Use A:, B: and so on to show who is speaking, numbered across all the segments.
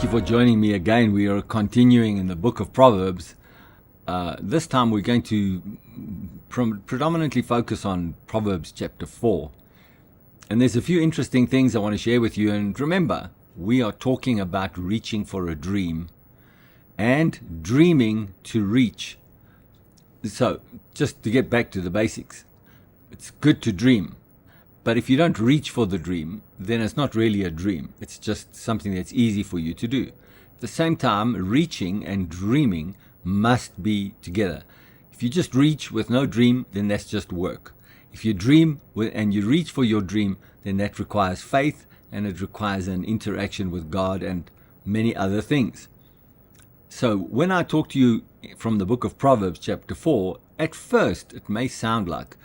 A: Thank you for joining me again. We are continuing in the book of Proverbs. This time we're going to predominantly focus on Proverbs chapter 4. And there's a few interesting things I want to share with you. And remember, we are talking about reaching for a dream and dreaming to reach. So just to get back to the basics, it's good to dream. But if you don't reach for the dream, then it's not really a dream. It's just something that's easy for you to do. At the same time, reaching and dreaming must be together. If you just reach with no dream, then that's just work. If you dream and you reach for your dream, then that requires faith and it requires an interaction with God and many other things. So when I talk to you from the book of Proverbs chapter 4, at first it may sound like,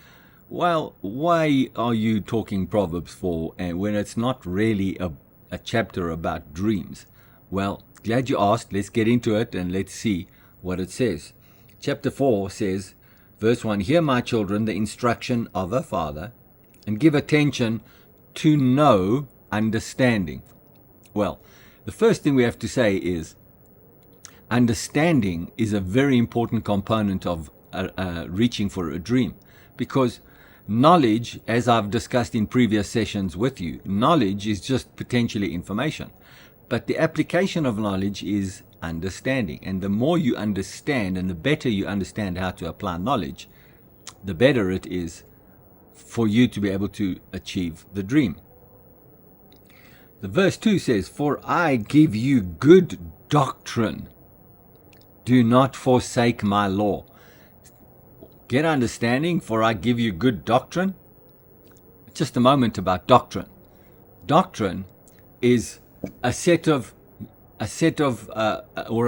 A: well, why are you talking Proverbs 4 when it's not really a chapter about dreams? Well, glad you asked. Let's get into it and let's see what it says. Chapter 4 says, verse 1, "Hear, my children, the instruction of a father, and give attention to know understanding." Well, the first thing we have to say is understanding is a very important component of reaching for a dream, because knowledge, as I've discussed in previous sessions with you, knowledge is just potentially information. But the application of knowledge is understanding. And the more you understand and the better you understand how to apply knowledge, the better it is for you to be able to achieve the dream. The verse 2 says, "For I give you good doctrine. Do not forsake my law." Get understanding, for I give you good doctrine. Just a moment about doctrine. Doctrine is a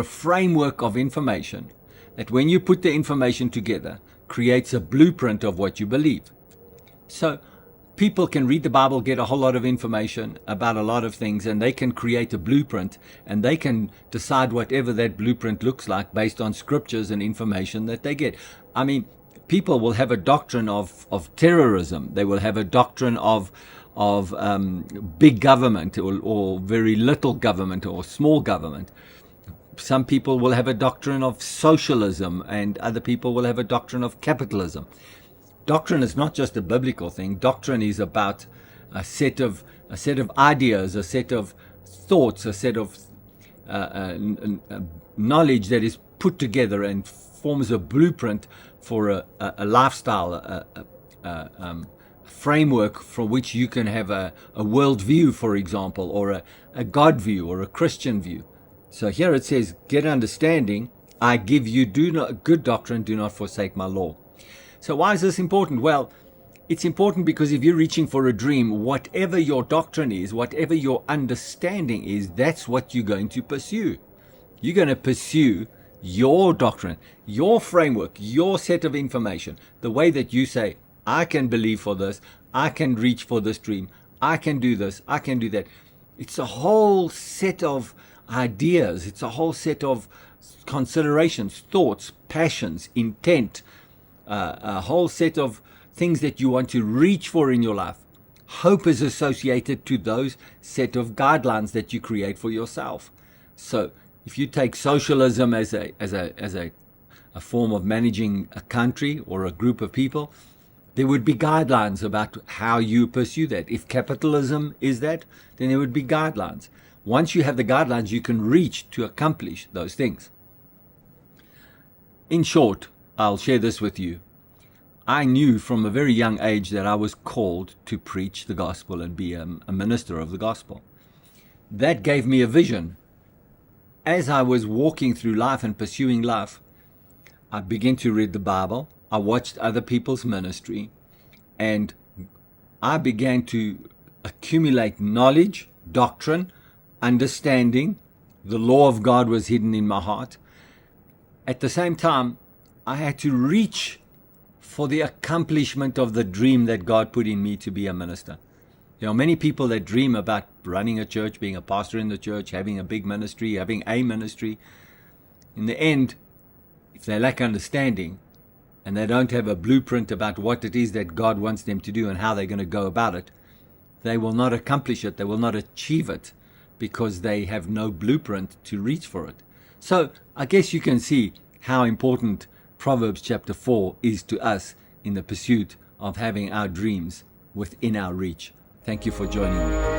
A: framework of information that when you put the information together creates a blueprint of what you believe. So people can read the Bible, get a whole lot of information about a lot of things, and they can create a blueprint, and they can decide whatever that blueprint looks like based on scriptures and information that they get. I mean, people will have a doctrine of terrorism. They will have a doctrine of big government or very little government or small government. Some people will have a doctrine of socialism, and other people will have a doctrine of capitalism. Doctrine is not just a biblical thing. Doctrine is about a set of ideas, a set of thoughts, a set of knowledge that is put together and forms a blueprint for a lifestyle, a framework from which you can have a world view, for example, or a God view or a Christian view. So here it says, "Get understanding, I give you good doctrine, do not forsake my law." So why is this important? Well, it's important because if you're reaching for a dream, whatever your doctrine is, whatever your understanding is, that's what you're going to pursue. You're going to pursue your doctrine, your framework, your set of information, the way that you say, I can believe for this, I can reach for this dream, I can do this, I can do that. It's a whole set of ideas, it's a whole set of considerations, thoughts, passions, intent, a whole set of things that you want to reach for in your life. Hope is associated to those set of guidelines that you create for yourself. So if you take socialism as a form of managing a country or a group of people, there would be guidelines about how you pursue that. If capitalism is that, then there would be guidelines. Once you have the guidelines, you can reach to accomplish those things. In short, I'll share this with you. I knew from a very young age that I was called to preach the gospel and be a minister of the gospel. That gave me a vision. As I was walking through life and pursuing life, I began to read the Bible. I watched other people's ministry, and I began to accumulate knowledge, doctrine, understanding. The law of God was hidden in my heart. At the same time, I had to reach for the accomplishment of the dream that God put in me to be a minister. There are many people that dream about running a church, being a pastor in the church, having a big ministry, having a ministry. In the end, if they lack understanding and they don't have a blueprint about what it is that God wants them to do and how they're going to go about it, they will not accomplish it, they will not achieve it, because they have no blueprint to reach for it. So I guess you can see how important Proverbs chapter 4 is to us in the pursuit of having our dreams within our reach. Thank you for joining me.